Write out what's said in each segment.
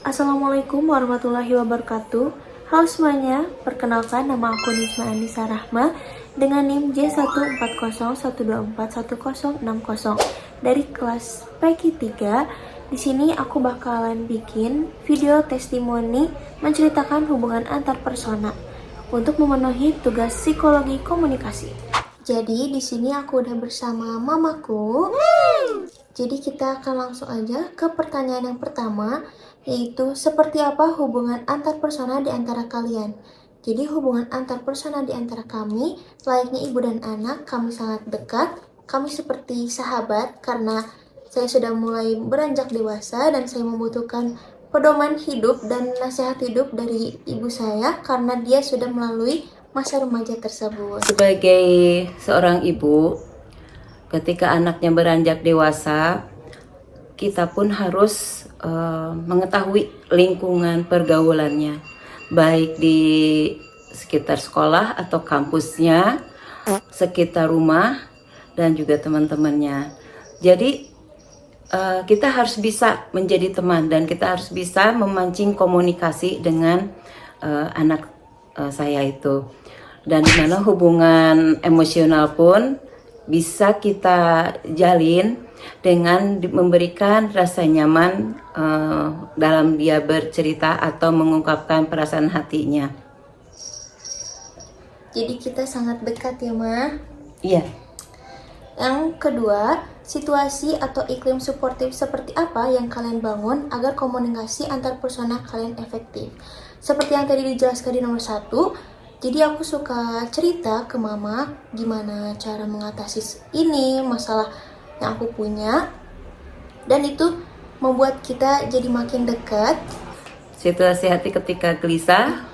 Assalamualaikum warahmatullahi wabarakatuh. Halo semuanya, perkenalkan nama aku Nisma Anissa Rahma dengan NIM J14012410060 dari kelas PK 3. Di sini aku bakalan bikin video testimoni menceritakan hubungan antar persona untuk memenuhi tugas psikologi komunikasi. Jadi di sini aku udah bersama mamaku. Jadi kita akan langsung aja ke pertanyaan yang pertama, yaitu seperti apa hubungan antar persona di antara kalian? Jadi hubungan antar persona di antara kami, layaknya ibu dan anak, kami sangat dekat. Kami seperti sahabat karena saya sudah mulai beranjak dewasa dan saya membutuhkan pedoman hidup dan nasihat hidup dari ibu saya karena dia sudah melalui masa remaja tersebut. Sebagai seorang ibu, ketika anaknya beranjak dewasa, kita pun harus mengetahui lingkungan pergaulannya, baik di sekitar sekolah atau kampusnya, sekitar rumah, dan juga teman-temannya. Jadi kita harus bisa menjadi teman dan kita harus bisa memancing komunikasi dengan anak saya itu. Dan dimana hubungan emosional pun bisa kita jalin dengan memberikan rasa nyaman dalam dia bercerita atau mengungkapkan perasaan hatinya. Jadi kita sangat dekat ya, Ma? Iya. Yang kedua, situasi atau iklim suportif seperti apa yang kalian bangun agar komunikasi antar persona kalian efektif? Seperti yang tadi dijelaskan di nomor 1, jadi aku suka cerita ke mama gimana cara mengatasi ini, masalah yang aku punya. Dan itu membuat kita jadi makin dekat. Situasi hati ketika gelisah.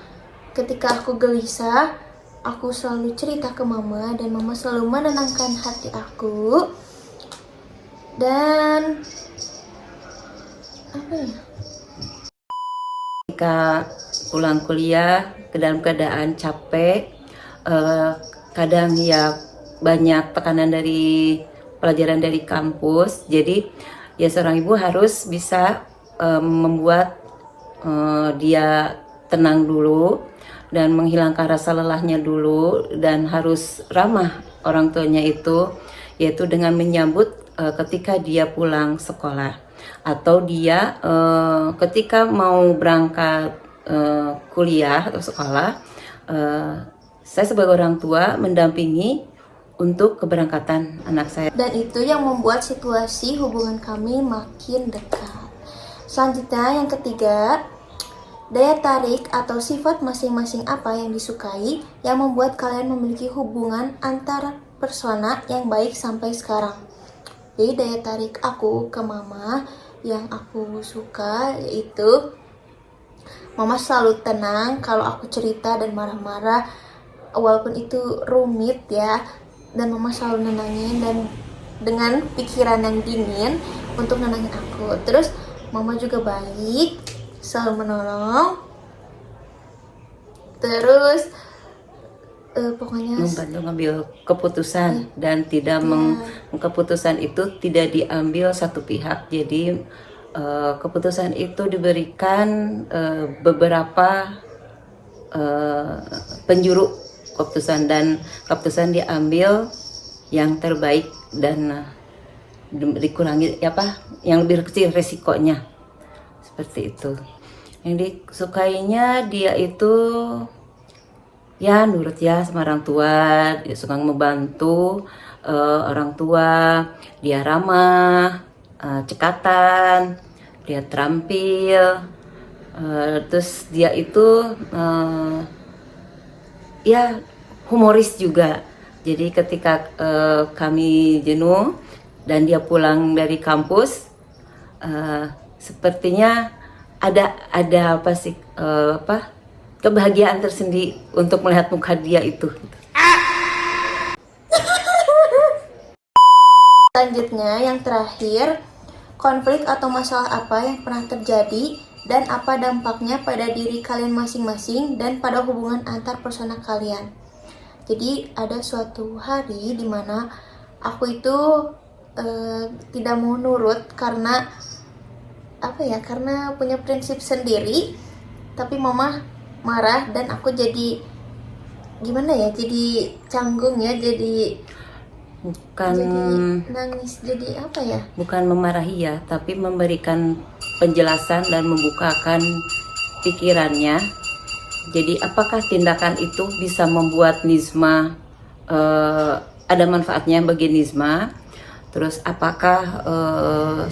Ketika aku gelisah, aku selalu cerita ke mama dan mama selalu menenangkan hati aku. Dan apa ya? Ketika pulang kuliah dalam keadaan capek, kadang ya banyak tekanan dari pelajaran dari kampus. Jadi ya seorang ibu harus bisa membuat dia tenang dulu dan menghilangkan rasa lelahnya dulu, dan harus ramah orang tuanya itu, yaitu dengan menyambut ketika dia pulang sekolah atau dia ketika mau berangkat kuliah atau sekolah. Saya sebagai orang tua mendampingi untuk keberangkatan anak saya. Dan itu yang membuat situasi hubungan kami makin dekat. Selanjutnya yang ketiga, daya tarik atau sifat masing-masing apa yang disukai yang membuat kalian memiliki hubungan antar persona yang baik sampai sekarang. Jadi daya tarik aku ke mama yang aku suka yaitu mama selalu tenang kalau aku cerita dan marah-marah, walaupun itu rumit ya. Dan mama selalu nenangin dan dengan pikiran yang dingin untuk nenangin aku. Terus mama juga baik, selalu menolong. Terus pokoknya membantu ngambil keputusan dan tidak keputusan itu tidak diambil satu pihak. Jadi keputusan itu diberikan beberapa penjuru keputusan, dan keputusan diambil yang terbaik dan dikurangi yang lebih kecil resikonya, seperti itu. Yang disukainya dia itu ya nurut ya sama orang tua, dia suka membantu orang tua, dia ramah, cekatan, dia terampil, terus dia itu ya humoris juga. Jadi ketika kami jenuh dan dia pulang dari kampus, sepertinya ada kebahagiaan tersendiri untuk melihat muka dia itu. Selanjutnya yang terakhir, konflik atau masalah apa yang pernah terjadi dan apa dampaknya pada diri kalian masing-masing dan pada hubungan antar persona kalian. Jadi ada suatu hari di mana aku itu tidak mau nurut karena apa ya, karena punya prinsip sendiri, tapi mama marah dan aku jadi gimana ya, jadi canggung ya, jadi Bukan nangis, jadi apa ya, bukan memarahi ya, tapi memberikan penjelasan dan membukakan pikirannya. Jadi apakah tindakan itu bisa membuat Nizma ada manfaatnya bagi Nizma? Terus apakah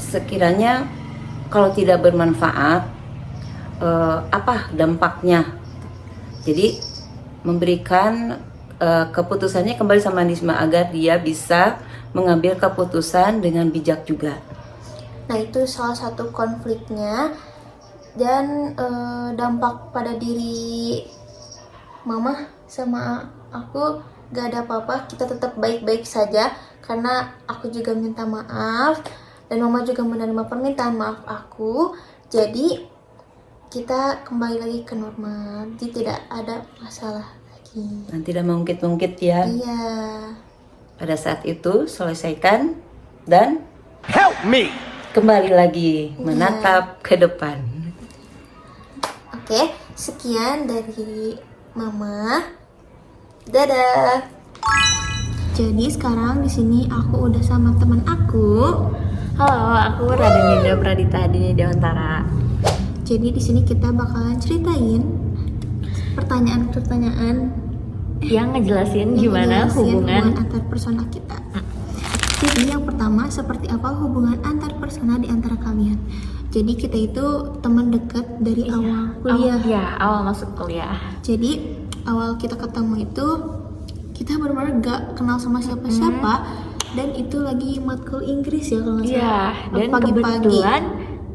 sekiranya kalau tidak bermanfaat apa dampaknya? Jadi memberikan keputusannya kembali sama Nizma agar dia bisa mengambil keputusan dengan bijak juga. nah itu salah satu konfliknya. Dan dampak pada diri mama sama aku gak ada apa-apa, kita tetap baik-baik saja karena aku juga minta maaf dan mama juga menerima permintaan maaf aku, jadi kita kembali lagi ke normal, jadi tidak ada masalah lagi. Dan tidak mengungkit-ungkit ya. Iya. Pada saat itu selesaikan dan Help me! kembali lagi menatap ke depan. Oke, sekian dari mama. Dadah. Jadi sekarang di sini aku udah sama teman aku. Halo, aku Radinida Pradita Dini Dewantara. Jadi di sini kita bakalan ceritain pertanyaan-pertanyaan Yang ngejelasin yang gimana ngejelasin hubungan antar persona kita. Jadi yang pertama, seperti apa hubungan antar persona di antara kalian? Jadi kita itu teman dekat dari awal kuliah. awal masuk kuliah. Jadi awal kita ketemu itu kita benar-benar gak kenal sama siapa-siapa, dan itu lagi matkul Inggris ya kalau nggak Iya, salah. dan Pagi-pagi kebetulan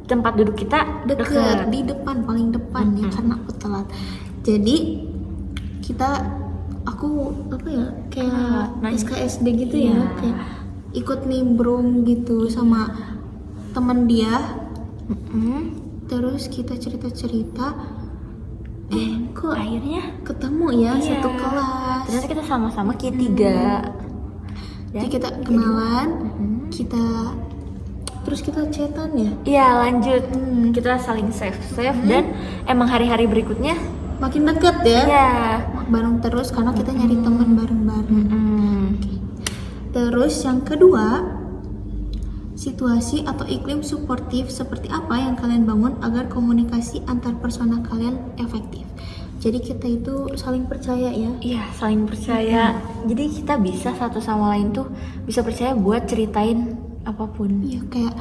tempat duduk kita deket deket. di depan, paling depan ya, karena aku telat. Jadi aku apa ya, kayak Nanya. SKSD gitu ya, Iya. kayak ikut nimbrung gitu sama teman dia. Terus kita cerita-cerita, kok Akhirnya ketemu ya, Iya. satu kelas. ternyata kita sama-sama Q3. Jadi kita kenalan, terus kita chatan ya. Iya, lanjut. Kita saling save dan emang hari-hari berikutnya Makin deket ya. iya. Bareng terus karena kita nyari teman bareng-bareng. Mm. Terus yang kedua, situasi atau iklim suportif seperti apa yang kalian bangun agar komunikasi antar persona kalian efektif. Jadi kita itu saling percaya ya. Iya, saling percaya. Jadi kita bisa satu sama lain tuh bisa percaya buat ceritain apapun. Iya, kayak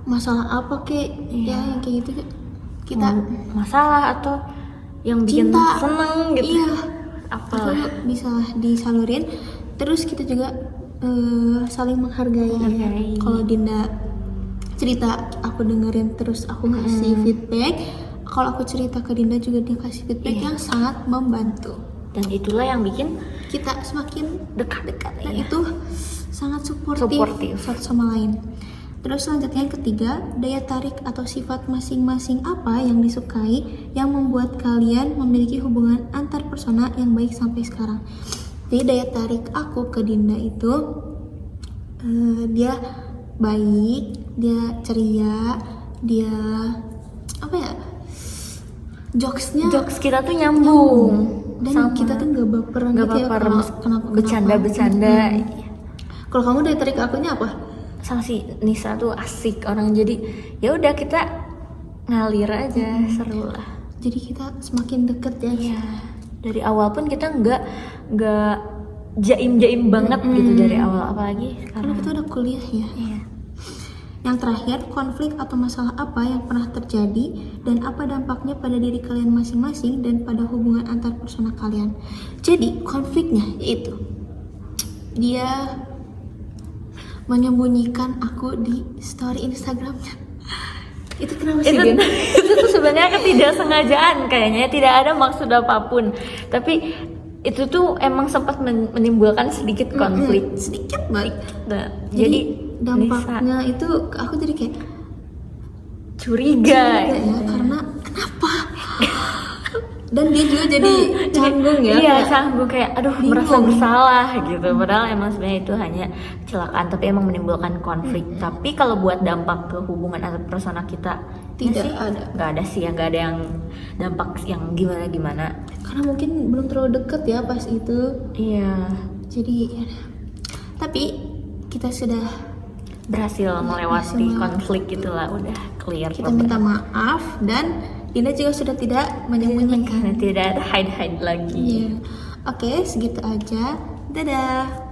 masalah apa kek, ya yang kayak gitu kita Masalah atau yang bikin cinta, seneng gitu. Iya, Apalah. itu bisa disalurin. Terus kita juga saling menghargai. Menghargai. Ya. Kalau Dinda cerita, aku dengerin, terus aku kasih feedback. Kalau aku cerita ke Dinda juga dia kasih feedback yang sangat membantu. Dan itulah yang bikin Kita semakin dekat-dekat dan ya. itu sangat suportif satu sama lain. Terus selanjutnya yang ketiga, daya tarik atau sifat masing-masing apa yang disukai yang membuat kalian memiliki hubungan antar persona yang baik sampai sekarang. Jadi daya tarik aku ke Dinda itu dia baik, dia ceria, dia apa ya, jokesnya Jokes kita tuh nyambung. dan Sama. kita tuh nggak baperan Nggak gitu ya, baper, kenapa bercanda-bercanda. Kalau kamu daya tarik akunya apa? Sama si Nisa tuh asik orang, jadi ya udah kita ngalir aja, seru lah. Jadi kita semakin deket ya. Iya. Dari awal pun kita nggak jaim-jaim banget gitu dari awal, apalagi Karena sekarang. kita udah kuliah ya. Iya. Yang terakhir, konflik atau masalah apa yang pernah terjadi dan apa dampaknya pada diri kalian masing-masing dan pada hubungan antar persona kalian. Jadi konfliknya yaitu dia menyembunyikan aku di story Instagramnya. Itu kenapa sih, Din? Itu tuh sebenarnya ketidaksengajaan kayaknya, tidak ada maksud apapun. Tapi itu tuh emang sempat menimbulkan sedikit konflik. Sedikit banget. Nah, Jadi Nisa dampaknya itu aku jadi kayak curiga. ya, karena kenapa? Dan dia juga jadi canggung ya. Iya, kayak canggung kayak aduh bingung. merasa bersalah gitu. Padahal emang sebenarnya itu hanya kecelakaan tapi emang menimbulkan konflik. Tapi kalau buat dampak ke hubungan antar personal kita Tidak sih, ada. nggak ada sih, nggak ada yang dampak yang gimana. Karena mungkin belum terlalu deket ya pas itu. Iya, Jadi ya. Tapi kita sudah berhasil melewati melewati. konflik itulah, udah clear. kita minta maaf dan Dinda juga sudah tidak menyembunyikan. karena tidak ada hide lagi. Iya. Oke, segitu aja. Dadah.